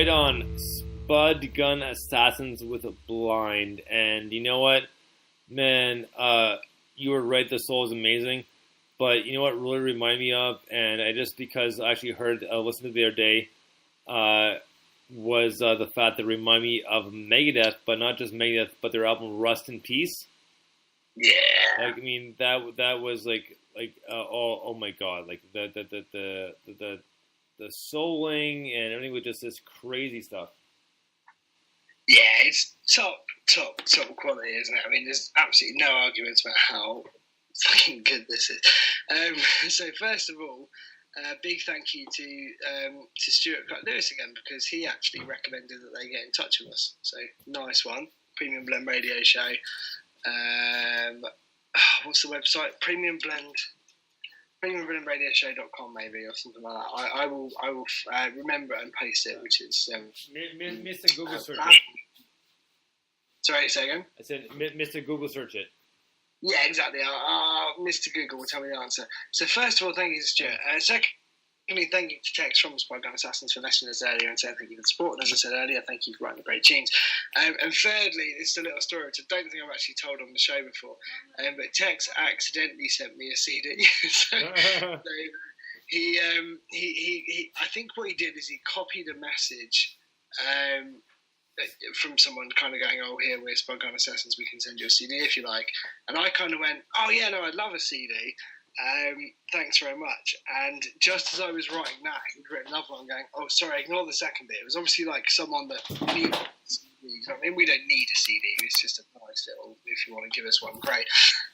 Right on. Spud Gun Assassins with a Blind. And you know what? Man, you were right. The soul is amazing. But you know what really reminded me of? And I just because I actually listened to it the other day, was the fact that it reminded me of Megadeth, but not just Megadeth, but their album Rust in Peace. Yeah. Like, I mean, that was oh my god, like the souling and everything was just this crazy stuff. Yeah, it's top quality, isn't it? I mean, there's absolutely no arguments about how fucking good this is. So first of all, big thank you to Stuart Lewis again, because he actually recommended that they get in touch with us. So nice one. Premium Blend Radio Show. What's the website? premiumblendradioshow.com maybe, or something like that. I will remember and paste it, which is Mr. Google search it. Sorry, say again? I said Mr. Google search it. Yeah, exactly. Mr. Google will tell me the answer. So first of all, thank you to Stuart. Secondly, thank you to Tex from Spud Gun Assassins for messaging us earlier and saying thank you for the support. And as I said earlier, thank you for writing the great tunes. And thirdly, this is a little story which I don't think I've actually told on the show before. But Tex accidentally sent me a CD. so he I think what he did is he copied a message from someone kind of going, oh, here, we're Spud Gun Assassins, we can send you a CD if you like. And I kind of went, oh, yeah, no, I'd love a CD. Thanks very much. And just as I was writing that, he'd written another one going, oh, sorry, ignore the second bit. It was obviously like someone that knew CDs. I mean, we don't need a CD. It's just a nice little, if you want to give us one, great.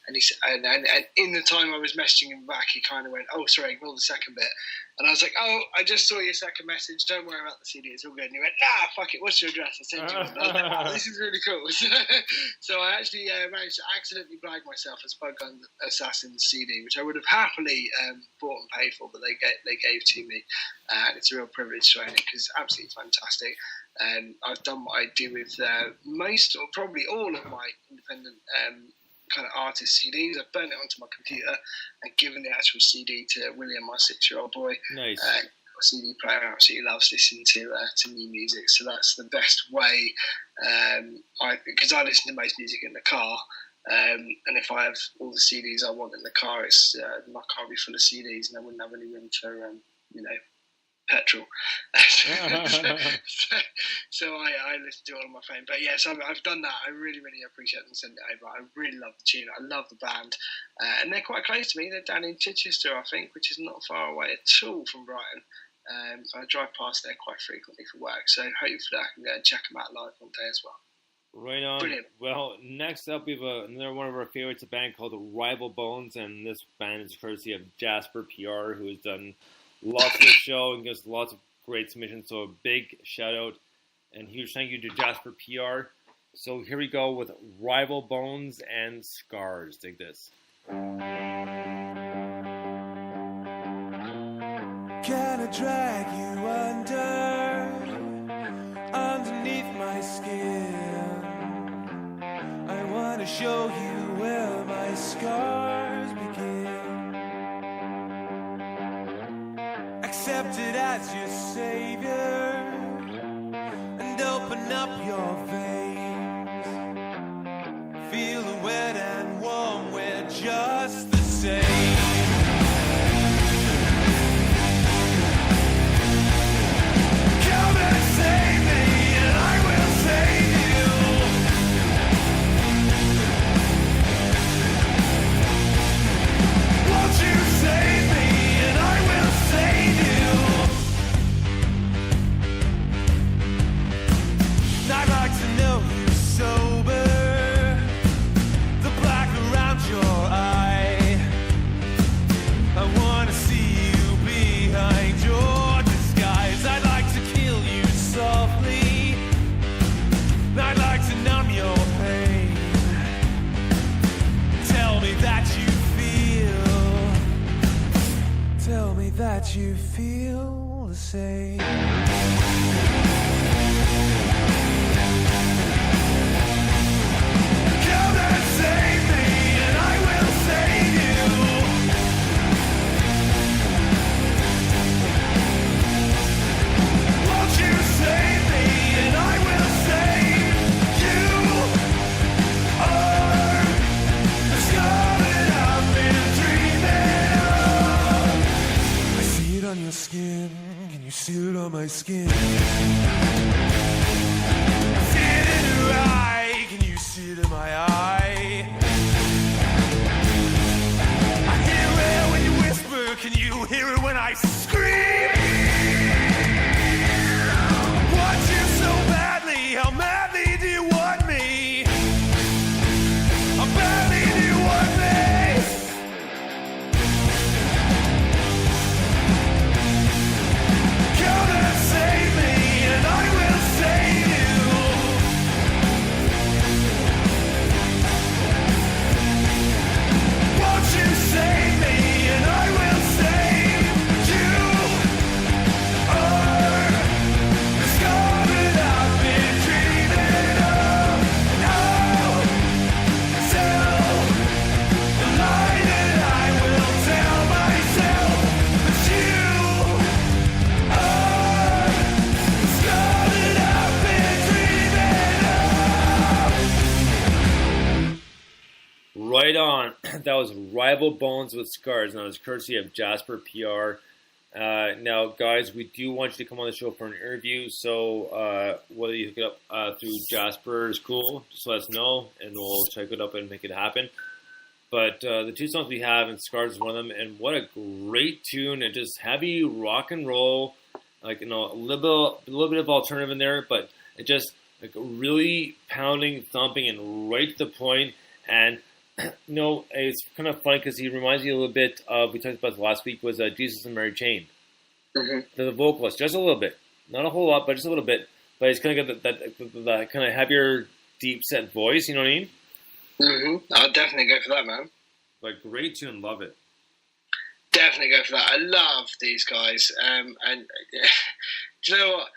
And he said, and in the time I was messaging him back, he kind of went, oh, sorry, ignore the second bit. And I was like, oh, I just saw your second message. Don't worry about the CD. It's all good. And he went, nah, fuck it. What's your address? I'll send you one. I was like, wow, this is really cool. So I actually managed to accidentally blag myself a Spud Gun Assassins CD, which I would have happily bought and paid for, but they gave to me. And it's a real privilege to own it because it's absolutely fantastic. I've done what I do with most or probably all of my independent kind of artist CDs. I've burnt it onto my computer and given the actual CD to William, my 6-year-old boy. Nice. CD player absolutely loves listening to NewMusic, so that's the best way. Because I listen to most music in the car, and if I have all the CDs I want in the car, it's my car will be full of CDs, and I wouldn't have any room for petrol. so I listen to it on my phone. But yes, I've done that. I really, really appreciate them sending it over. I really love the tune. I love the band. And they're quite close to me. They're down in Chichester, I think, which is not far away at all from Brighton. I drive past there quite frequently for work. So hopefully I can go and check them out live one day as well. Right on. Brilliant. Well, next up we have another one of our favorites, a band called Dr.Bones, and this band is courtesy of Jasper PR, who has done lots of the show and gives lots of great submissions. So a big shout out and huge thank you to Jasper PR. So here we go with Dr.Bones and Scars. Dig this. Can I drag you underneath my skin? I want to show you where my scars begin. Accept it as your savior and open up your veins. Feel the wet and warm, we're just the same. Come and save me and I will save you. Won't you save me and I will save you. I'd like to know you sober, the black around your eye. I wanna see you behind your disguise. I'd like to kill you softly. I'd like to numb your pain. Tell me that you feel the same. Come and save me and I will save you. Won't you save me? my skin. See it in your eye, can you see it in my eye? I hear it when you whisper, can you hear it when I scream? Want you so badly, how madly do you want me? How badly do you want me? Come and save me, and I will save you. Won't you save me, and I will save you. Are the scar that I've been dreaming of. Now, tell the lie that I will tell myself. But you are the scar that I've been dreaming of. Right on. That was Rival Bones with Scars. Now, it's courtesy of Jasper PR. Now, guys, we do want you to come on the show for an interview. So, whether you hook it up through Jasper is cool. Just let us know, and we'll check it up and make it happen. But the two songs we have, and Scars is one of them. And what a great tune! And just heavy rock and roll, like, you know, a little bit of alternative in there, but it just like really pounding, thumping, and right to the point. And you know, it's kind of funny because he reminds me a little bit of, we talked about this last week, was Jesus and Mary Chain. Mm-hmm. The vocalist, just a little bit. Not a whole lot, but just a little bit. But he's kind of got that kind of heavier, deep set voice, you know what I mean? Mm-hmm. I'll definitely go for that, man. Like, great tune, love it. Definitely go for that. I love these guys. And do you know what?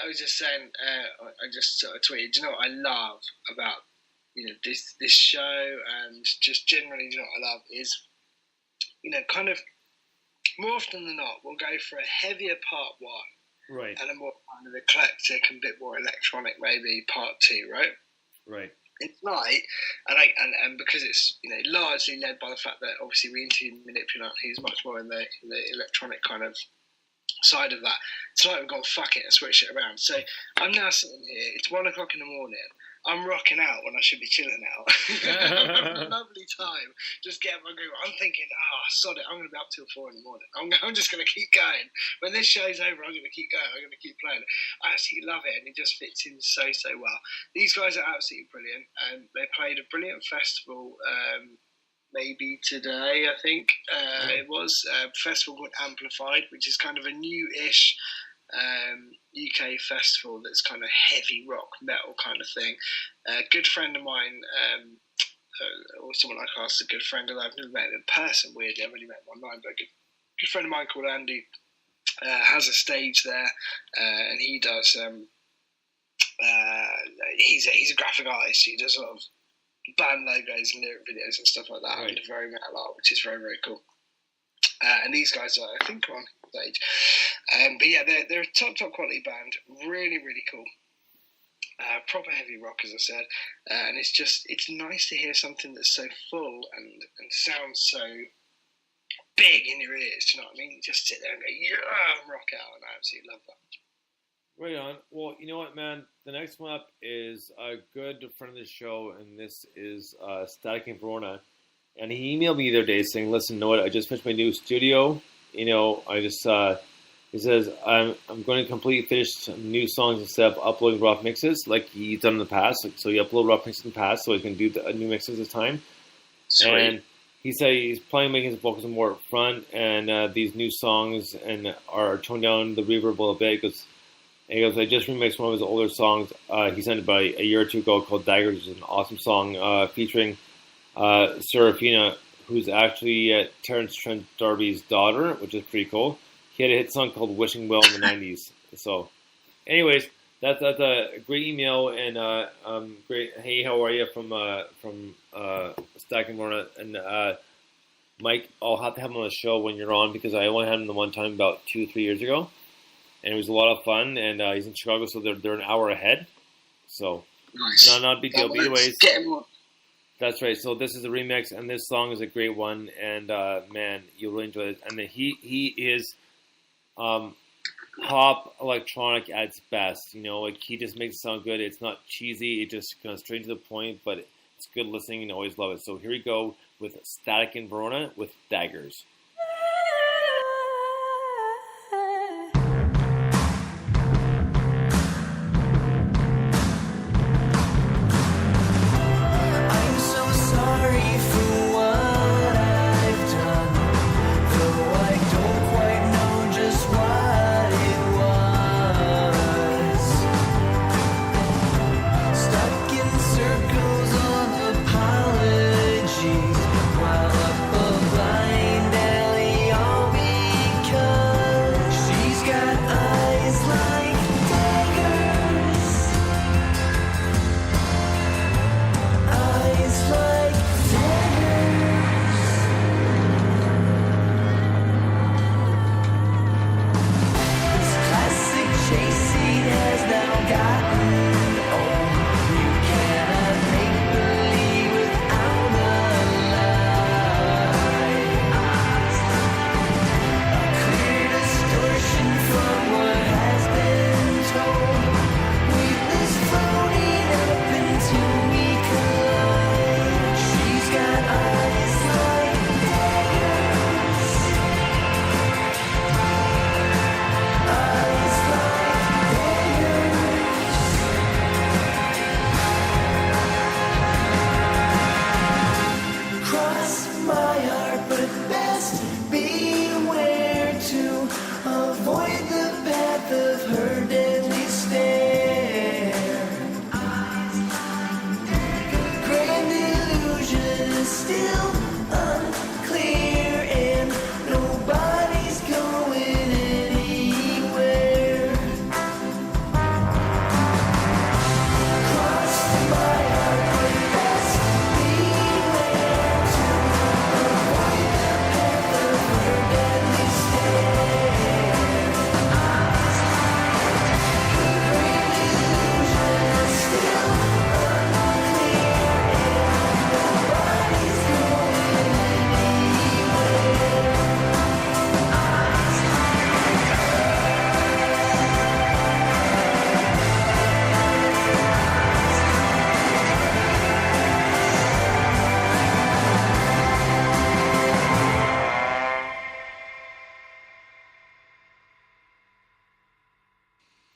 I was just saying, I just sort of tweeted, do you know what I love about, you know, this show, and just generally, you know, what I love is, you know, kind of more often than not, we'll go for a heavier part one, Right. and a more kind of eclectic and a bit more electronic maybe part two, right? Right. It's light, and because it's, you know, largely led by the fact that obviously we interviewed Manipulate, he's much more in the electronic kind of side of that. Tonight we've gone fuck it and switch it around. So I'm now sitting here. It's 1 o'clock in the morning. I'm rocking out when I should be chilling out. I'm having a lovely time. Just getting my groove. I'm thinking, sod it. I'm going to be up till 4 in the morning. I'm just going to keep going. When this show's over, I'm going to keep going. I'm going to keep playing. I absolutely love it, and it just fits in so well. These guys are absolutely brilliant, and they played a brilliant festival. Maybe today, I think it was a festival called Amplified, which is kind of a new-ish UK festival that's kind of heavy rock metal kind of thing. A good friend of mine, or someone I class as a good friend, although I've never met him in person, weirdly, I've only met him online, but a good friend of mine called Andy has a stage there, and he does, he's a graphic artist, he does a lot of band logos and lyric videos and stuff like that, Right. and very metal art, which is very, very cool. And these guys are, I think, are on stage. But yeah, they're a top quality band. Really, really cool. Proper heavy rock, as I said. And it's nice to hear something that's so full and sounds so big in your ears. Do you know what I mean? Just sit there and go, yeah, and rock out. And I absolutely love that. Right on. Well, you know what, man? The next one up is a good friend of the show, and this is Static and Verona. And he emailed me the other day saying, listen, know what? I just finished my new studio. You know, I just, he says, I'm going to completely finish new songs instead of uploading rough mixes like he's done in the past. So he uploaded rough mixes in the past, so he's going to do the new mixes this time. Sweet. And he said he's planning on making his vocals more up front, and these new songs and are toned down the reverb a little bit. He goes, I just remixed one of his older songs. He sent it about a year or two ago called Daggers, which is an awesome song featuring Serafina, who's actually Terence Trent D'Arby's daughter, which is pretty cool. He had a hit song called Wishing Well in the 90s. So, anyways, that's a great email, and great, hey, how are you, from Stack and Verona. And Mike, I'll have to have him on the show when you're on, because I only had him the one time about 2-3 years ago. And it was a lot of fun, and he's in Chicago, so they're an hour ahead. So, Nice. not a big deal. But anyways, get him on. That's right. So this is a remix, and this song is a great one. And man, you'll really enjoy it. And he is, pop electronic at its best. You know, like he just makes it sound good. It's not cheesy. It just goes straight to the point, but it's good listening and always love it. So here we go with Static in Verona with Daggers.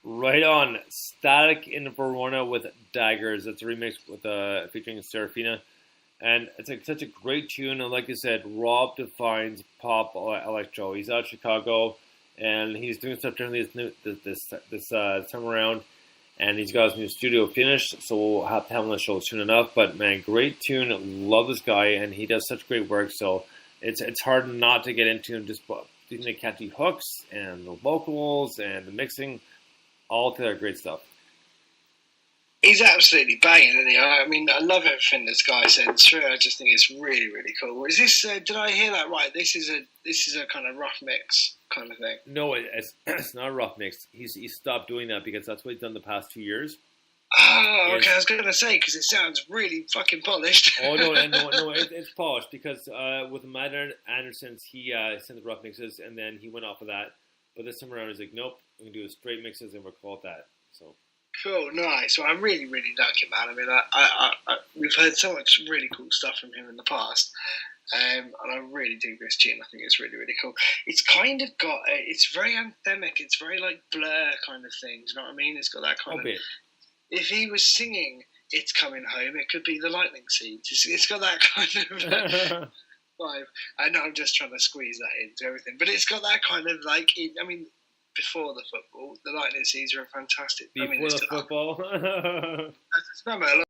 Right on, Static in Verona with Daggers. It's a remix with featuring Serafina, and it's like such a great tune. And like I said, Rob defines pop electro. He's out of Chicago, and he's doing stuff during this time around. And he's got his new studio finished, so we'll have to have him on the show soon enough. But man, great tune. Love this guy, and he does such great work. So it's hard not to get into him. Just using the catchy hooks and the vocals and the mixing. All together, great stuff. He's absolutely banging, isn't he? I mean, I love everything this guy sends through. I just think it's really, really cool. Is this? Did I hear that right? This is a kind of rough mix kind of thing. No, it's not a rough mix. He's stopped doing that because that's what he's done the past 2 years. Oh, okay. I was going to say because it sounds really fucking polished. Oh no, it's polished because with Matt Anderson, he sent the rough mixes and then he went off of that. But this time around, he's like, nope, we can do straight mixes and we'll call it that. So cool, nice. Well, I'm really, really lucky, man. I mean, I we've heard so much really cool stuff from him in the past, and I really dig this tune. I think it's really, really cool. It's kind of got, it's very anthemic. It's very like Blur kind of thing. Do you know what I mean? It's got that kind of. If he was singing "It's Coming Home," it could be the Lightning Seeds. It's got that kind of. Vibe. I know I'm just trying to squeeze that into everything, but it's got that kind of like. I mean, before the football, the Lightning Seeds are fantastic. Before the football, I just remember